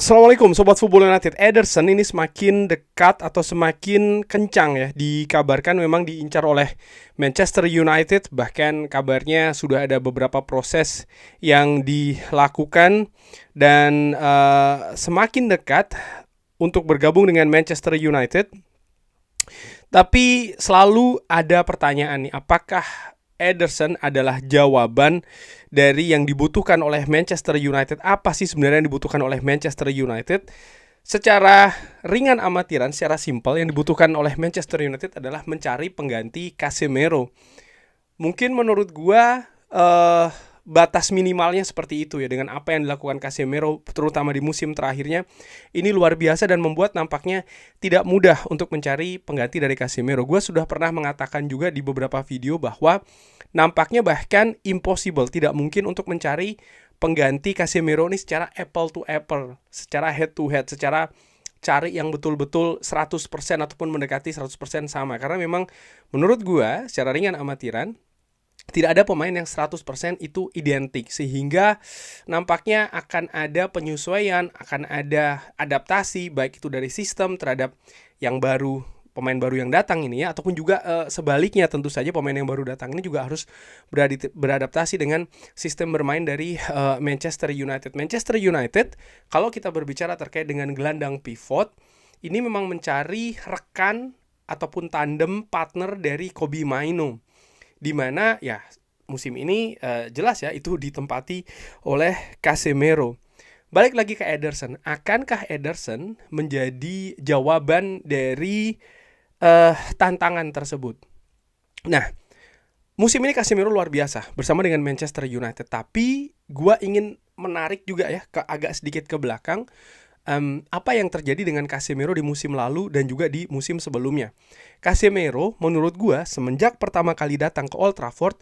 Assalamualaikum Sobat Football United. Ederson ini semakin dekat atau semakin kencang ya. Dikabarkan memang diincar oleh Manchester United. Bahkan kabarnya sudah ada beberapa proses yang dilakukan. Dan semakin dekat untuk bergabung dengan Manchester United. Tapi selalu ada pertanyaan nih, apakah Ederson adalah jawaban dari yang dibutuhkan oleh Manchester United? Apa sih sebenarnya yang dibutuhkan oleh Manchester United? Secara ringan amatiran, secara simpel, yang dibutuhkan oleh Manchester United adalah mencari pengganti Casemiro. Mungkin menurut gua batas minimalnya seperti itu ya, dengan apa yang dilakukan Casemiro terutama di musim terakhirnya ini luar biasa dan membuat nampaknya tidak mudah untuk mencari pengganti dari Casemiro. Gue sudah pernah mengatakan juga di beberapa video bahwa nampaknya bahkan impossible, tidak mungkin untuk mencari pengganti Casemiro ini secara apple to apple, secara head to head, secara cari yang betul-betul 100% ataupun mendekati 100% sama. Karena memang menurut gue secara ringan amatiran tidak ada pemain yang 100% itu identik, sehingga nampaknya akan ada penyesuaian, akan ada adaptasi baik itu dari sistem terhadap yang baru, pemain baru yang datang ini ya, ataupun juga sebaliknya tentu saja pemain yang baru datang ini juga harus beradaptasi dengan sistem bermain dari Manchester United. Manchester United kalau kita berbicara terkait dengan gelandang pivot, ini memang mencari rekan ataupun tandem partner dari Kobbie Mainoo, di mana ya musim ini jelas ya itu ditempati oleh Casemiro. Balik lagi ke Ederson, akankah Ederson menjadi jawaban dari tantangan tersebut? Nah, musim ini Casemiro luar biasa bersama dengan Manchester United, tapi gua ingin menarik juga ya agak sedikit ke belakang. Apa yang terjadi dengan Casemiro di musim lalu dan juga di musim sebelumnya. Casemiro menurut gua semenjak pertama kali datang ke Old Trafford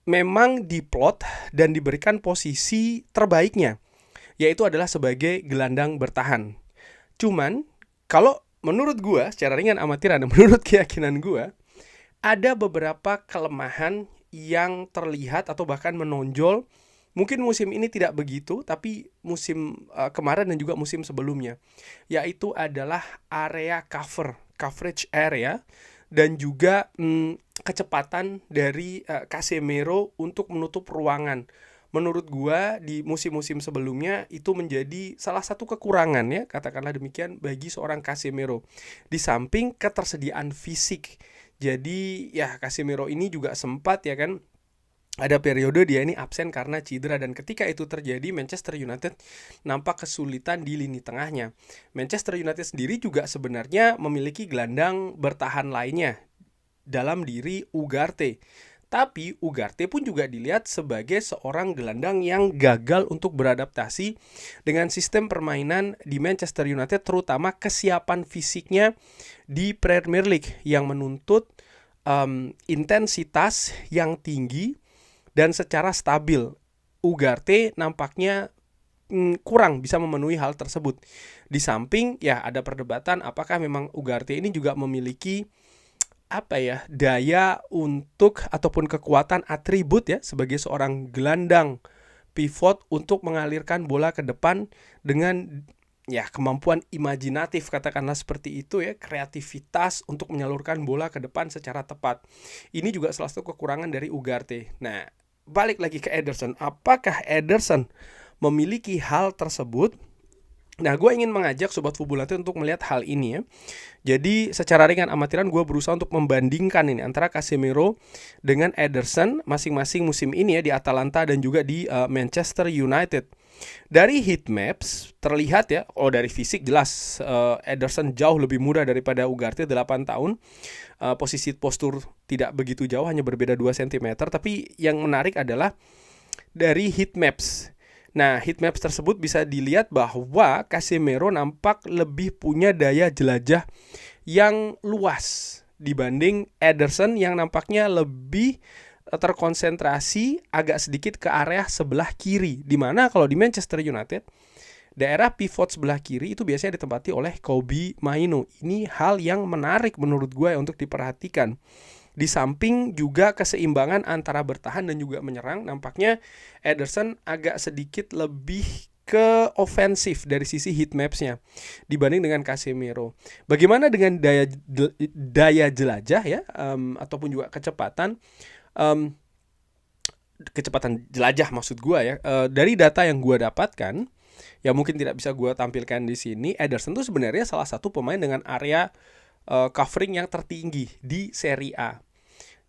memang diplot dan diberikan posisi terbaiknya, yaitu adalah sebagai gelandang bertahan. Cuman kalau menurut gua secara ringan amatiran dan menurut keyakinan gua, ada beberapa kelemahan yang terlihat atau bahkan menonjol. Mungkin musim ini tidak begitu, tapi musim kemarin dan juga musim sebelumnya, yaitu adalah area coverage area, dan juga kecepatan dari Casemiro untuk menutup ruangan. Menurut gua di musim-musim sebelumnya itu menjadi salah satu kekurangan ya, katakanlah demikian, bagi seorang Casemiro. Di samping ketersediaan fisik. Jadi ya Casemiro ini juga sempat ya kan, ada periode dia ini absen karena cedera, dan ketika itu terjadi Manchester United nampak kesulitan di lini tengahnya. Manchester United sendiri juga sebenarnya memiliki gelandang bertahan lainnya dalam diri Ugarte. Tapi Ugarte pun juga dilihat sebagai seorang gelandang yang gagal untuk beradaptasi dengan sistem permainan di Manchester United, terutama kesiapan fisiknya di Premier League yang menuntut intensitas yang tinggi dan secara stabil. Ugarte nampaknya kurang bisa memenuhi hal tersebut. Di samping ya ada perdebatan apakah memang Ugarte ini juga memiliki daya untuk ataupun kekuatan atribut ya sebagai seorang gelandang pivot untuk mengalirkan bola ke depan dengan ya kemampuan imajinatif, katakanlah seperti itu ya, kreativitas untuk menyalurkan bola ke depan secara tepat. Ini juga salah satu kekurangan dari Ugarte. Nah, balik lagi ke Ederson, apakah Ederson memiliki hal tersebut? Nah, gue ingin mengajak Sobat Fubulante untuk melihat hal ini ya. Jadi secara ringan amatiran gue berusaha untuk membandingkan ini antara Casemiro dengan Ederson masing-masing musim ini ya, di Atalanta dan juga di Manchester United. Dari heat maps terlihat ya, dari fisik jelas Ederson jauh lebih muda daripada Ugarte 8 tahun. Posisi postur tidak begitu jauh, hanya berbeda 2 cm. Tapi yang menarik adalah dari heat maps. Nah, heat maps tersebut bisa dilihat bahwa Casemiro nampak lebih punya daya jelajah yang luas dibanding Ederson yang nampaknya lebih terkonsentrasi agak sedikit ke area sebelah kiri. Dimana kalau di Manchester United, daerah pivot sebelah kiri itu biasanya ditempati oleh Kobbie Mainoo. Ini hal yang menarik menurut gue untuk diperhatikan. Di samping juga keseimbangan antara bertahan dan juga menyerang, nampaknya Ederson agak sedikit lebih ke ofensif dari sisi heat maps-nya dibanding dengan Casemiro. Bagaimana dengan daya jelajah ya, ataupun juga kecepatan jelajah maksud gue ya. Dari data yang gue dapatkan, yang mungkin tidak bisa gue tampilkan di sini, Ederson tuh sebenarnya salah satu pemain dengan area covering yang tertinggi di Serie A.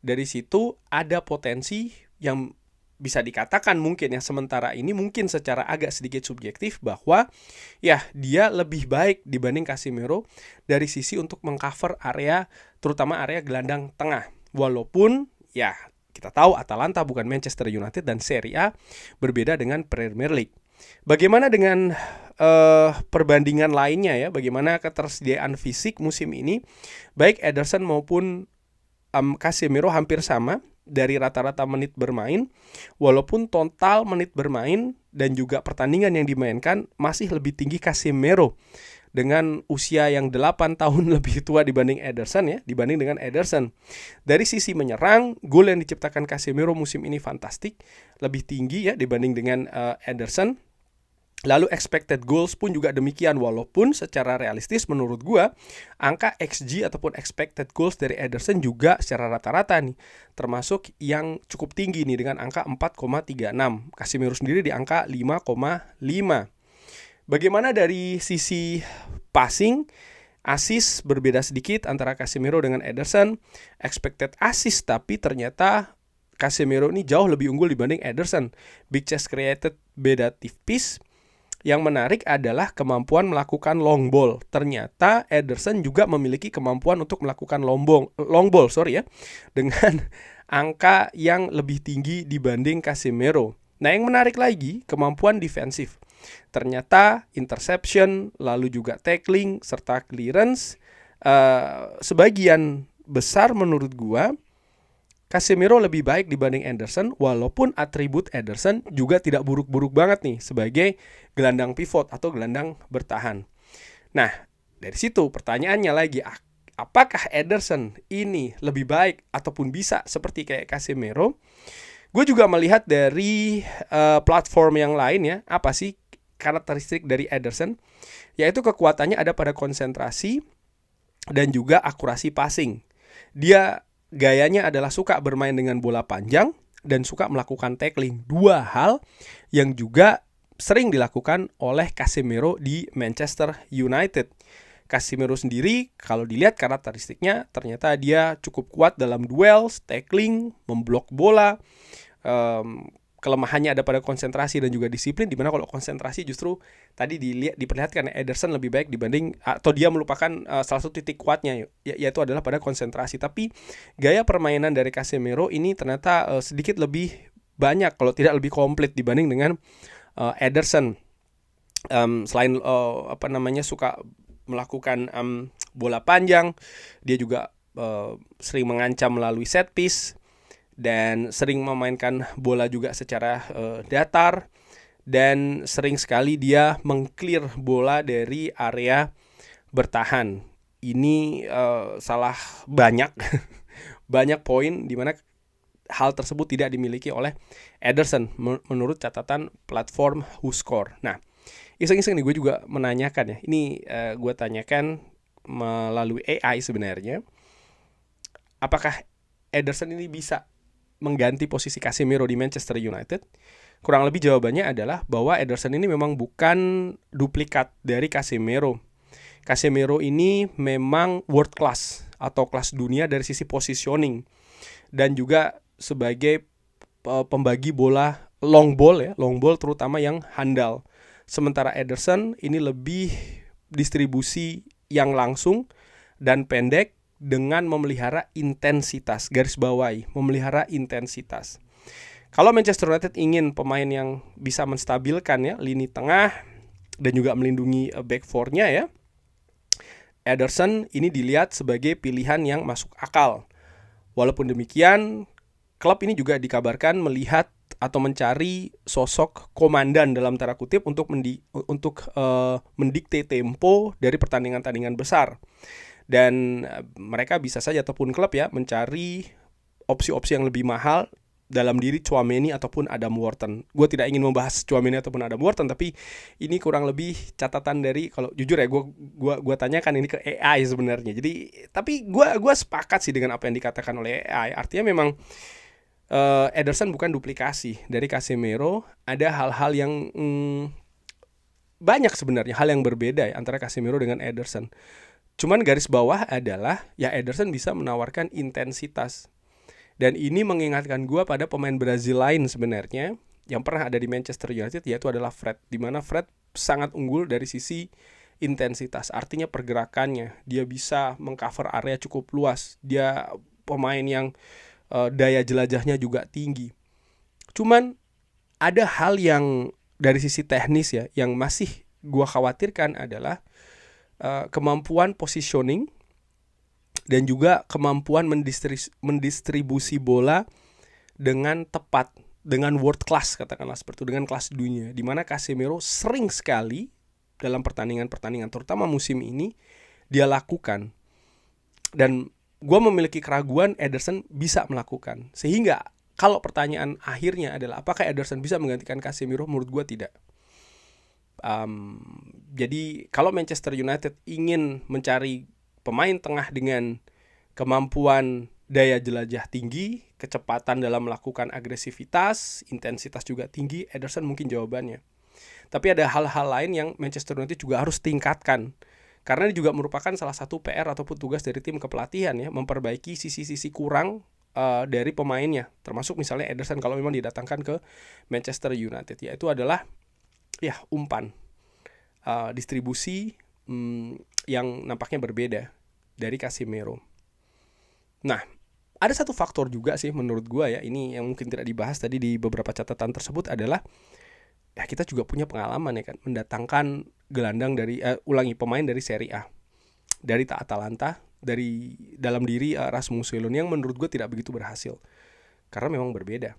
Dari situ ada potensi yang bisa dikatakan mungkin ya sementara ini mungkin secara agak sedikit subjektif bahwa ya dia lebih baik dibanding Casemiro dari sisi untuk mengcover area, terutama area gelandang tengah. Walaupun ya kita tahu Atalanta bukan Manchester United dan Serie A berbeda dengan Premier League. Bagaimana dengan perbandingan lainnya ya? Bagaimana ketersediaan fisik musim ini? Baik Ederson maupun Casemiro hampir sama dari rata-rata menit bermain, walaupun total menit bermain dan juga pertandingan yang dimainkan masih lebih tinggi Casemiro dengan usia yang 8 tahun lebih tua dibanding Ederson ya, dibanding dengan Ederson. Dari sisi menyerang, gol yang diciptakan Casemiro musim ini fantastik, lebih tinggi ya dibanding dengan Ederson. Lalu expected goals pun juga demikian, walaupun secara realistis menurut gua angka XG ataupun expected goals dari Ederson juga secara rata-rata nih termasuk yang cukup tinggi nih dengan angka 4,36. Casemiro sendiri di angka 5,5. Bagaimana dari sisi passing, assist berbeda sedikit antara Casemiro dengan Ederson. Expected assist tapi ternyata Casemiro ini jauh lebih unggul dibanding Ederson. Big chance created beda tipis. Yang menarik adalah kemampuan melakukan long ball. Ternyata Ederson juga memiliki kemampuan untuk melakukan long ball dengan angka yang lebih tinggi dibanding Casemiro. Nah, yang menarik lagi, kemampuan defensif. Ternyata interception, lalu juga tackling, serta clearance, sebagian besar menurut gua Casemiro lebih baik dibanding Ederson, walaupun atribut Ederson juga tidak buruk-buruk banget nih sebagai gelandang pivot atau gelandang bertahan. Nah, dari situ pertanyaannya lagi, apakah Ederson ini lebih baik ataupun bisa seperti kayak Casemiro? Gue juga melihat dari platform yang lain ya, apa sih karakteristik dari Ederson? Yaitu kekuatannya ada pada konsentrasi dan juga akurasi passing. Dia gayanya adalah suka bermain dengan bola panjang dan suka melakukan tackling. Dua hal yang juga sering dilakukan oleh Casemiro di Manchester United. Casemiro sendiri kalau dilihat karakteristiknya ternyata dia cukup kuat dalam duel, tackling, memblok bola. Kelemahannya ada pada konsentrasi dan juga disiplin, di mana kalau konsentrasi justru tadi diperlihatkan Ederson lebih baik dibanding, atau dia melupakan salah satu titik kuatnya yaitu adalah pada konsentrasi. Tapi gaya permainan dari Casemiro ini ternyata sedikit lebih banyak kalau tidak lebih komplit dibanding dengan Ederson. Selain suka melakukan bola panjang, dia juga sering mengancam melalui set piece dan sering memainkan bola juga secara datar, dan sering sekali dia mengclear bola dari area bertahan. Ini salah banyak banyak poin di mana hal tersebut tidak dimiliki oleh Ederson menurut catatan platform WhoScore. Nah, iseng-iseng nih gue juga menanyakan ya. Ini gue tanyakan melalui AI sebenarnya. Apakah Ederson ini bisa mengganti posisi Casemiro di Manchester United? Kurang lebih jawabannya adalah bahwa Ederson ini memang bukan duplikat dari Casemiro. Casemiro ini memang world class atau kelas dunia dari sisi positioning dan juga sebagai pembagi bola long ball terutama yang handal. Sementara Ederson ini lebih distribusi yang langsung dan pendek dengan memelihara intensitas, garis bawahi, memelihara intensitas. Kalau Manchester United ingin pemain yang bisa menstabilkan ya lini tengah dan juga melindungi back four-nya ya, Ederson ini dilihat sebagai pilihan yang masuk akal. Walaupun demikian, klub ini juga dikabarkan melihat atau mencari sosok komandan dalam tanda kutip untuk mendikte tempo dari pertandingan-pertandingan besar. Dan mereka bisa saja ataupun klub ya mencari opsi-opsi yang lebih mahal dalam diri Tchouaméni ataupun Adam Wharton. Gue tidak ingin membahas Tchouaméni ataupun Adam Wharton, tapi ini kurang lebih catatan dari, kalau jujur ya, gue tanyakan ini ke AI sebenarnya. Jadi tapi gue sepakat sih dengan apa yang dikatakan oleh AI. Artinya memang Ederson bukan duplikasi dari Casemiro. Ada hal-hal yang banyak sebenarnya hal yang berbeda ya antara Casemiro dengan Ederson. Cuman garis bawah adalah ya Ederson bisa menawarkan intensitas. Dan ini mengingatkan gue pada pemain Brazil lain sebenarnya yang pernah ada di Manchester United, yaitu adalah Fred. Dimana Fred sangat unggul dari sisi intensitas, artinya pergerakannya. Dia bisa mengcover area cukup luas. Dia pemain yang daya jelajahnya juga tinggi. Cuman ada hal yang dari sisi teknis ya, yang masih gue khawatirkan adalah kemampuan positioning dan juga kemampuan mendistribusi bola dengan tepat, dengan world class, katakanlah seperti itu, dengan kelas dunia. Dimana Casemiro sering sekali dalam pertandingan-pertandingan, terutama musim ini, dia lakukan. Dan gue memiliki keraguan Ederson bisa melakukan. Sehingga kalau pertanyaan akhirnya adalah apakah Ederson bisa menggantikan Casemiro, menurut gue tidak. Jadi kalau Manchester United ingin mencari pemain tengah dengan kemampuan daya jelajah tinggi, kecepatan dalam melakukan agresivitas, intensitas juga tinggi, Ederson mungkin jawabannya. Tapi ada hal-hal lain yang Manchester United juga harus tingkatkan. Karena ini juga merupakan salah satu PR ataupun tugas dari tim kepelatihan ya, memperbaiki sisi-sisi kurang dari pemainnya. Termasuk misalnya Ederson kalau memang didatangkan ke Manchester United, yaitu adalah ya umpan, distribusi yang nampaknya berbeda dari Casemiro. Nah, ada satu faktor juga sih menurut gue ya, ini yang mungkin tidak dibahas tadi di beberapa catatan tersebut adalah ya kita juga punya pengalaman ya kan, mendatangkan gelandang dari pemain dari Serie A, dari Atalanta, dari dalam diri Rasmus Højlund, yang menurut gue tidak begitu berhasil karena memang berbeda.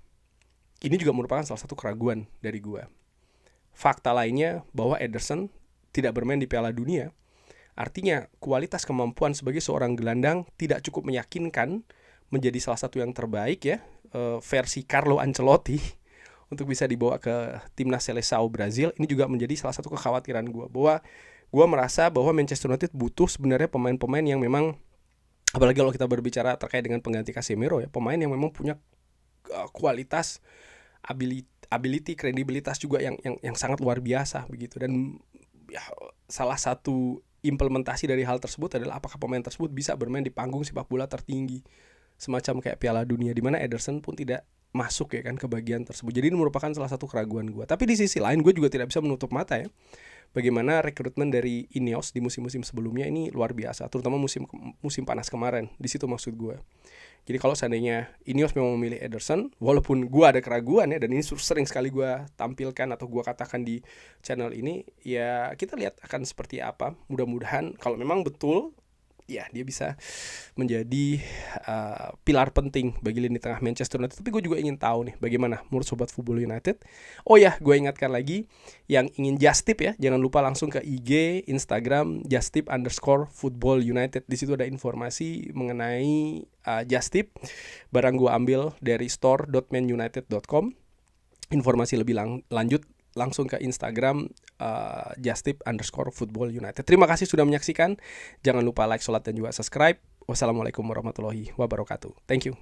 Ini juga merupakan salah satu keraguan dari gue. Fakta lainnya bahwa Ederson tidak bermain di Piala Dunia. Artinya kualitas kemampuan sebagai seorang gelandang tidak cukup meyakinkan menjadi salah satu yang terbaik ya, versi Carlo Ancelotti untuk bisa dibawa ke timnas Seleção Brazil. Ini juga menjadi salah satu kekhawatiran gue, bahwa gue merasa bahwa Manchester United butuh sebenarnya pemain-pemain yang memang, apalagi kalau kita berbicara terkait dengan pengganti Casemiro ya, pemain yang memang punya kualitas, ability, kredibilitas juga yang sangat luar biasa begitu. Dan ya, salah satu implementasi dari hal tersebut adalah apakah pemain tersebut bisa bermain di panggung sepak bola tertinggi semacam kayak Piala Dunia, di mana Ederson pun tidak masuk ya kan ke bagian tersebut. Jadi ini merupakan salah satu keraguan gue. Tapi di sisi lain gue juga tidak bisa menutup mata ya, bagaimana rekrutmen dari Ineos di musim-musim sebelumnya ini luar biasa, terutama musim panas kemarin. Di situ maksud gue. Jadi kalau seandainya Ineos memang memilih Ederson, walaupun gue ada keraguan ya, dan ini sering sekali gue tampilkan atau gue katakan di channel ini, ya kita lihat akan seperti apa. Mudah-mudahan kalau memang betul, ya dia bisa menjadi pilar penting bagi lini tengah Manchester United. Tapi gue juga ingin tahu nih bagaimana menurut Sobat Football United. Oh ya, gue ingatkan lagi, yang ingin just tip ya, jangan lupa langsung ke IG, Instagram @justtip_football United. Di situ ada informasi mengenai just tip. Barang gue ambil dari store.manunited.com. Informasi lebih lanjut langsung ke Instagram @justtip_football United. Terima kasih sudah menyaksikan. Jangan lupa like, sholat, dan juga subscribe. Wassalamualaikum warahmatullahi wabarakatuh. Thank you.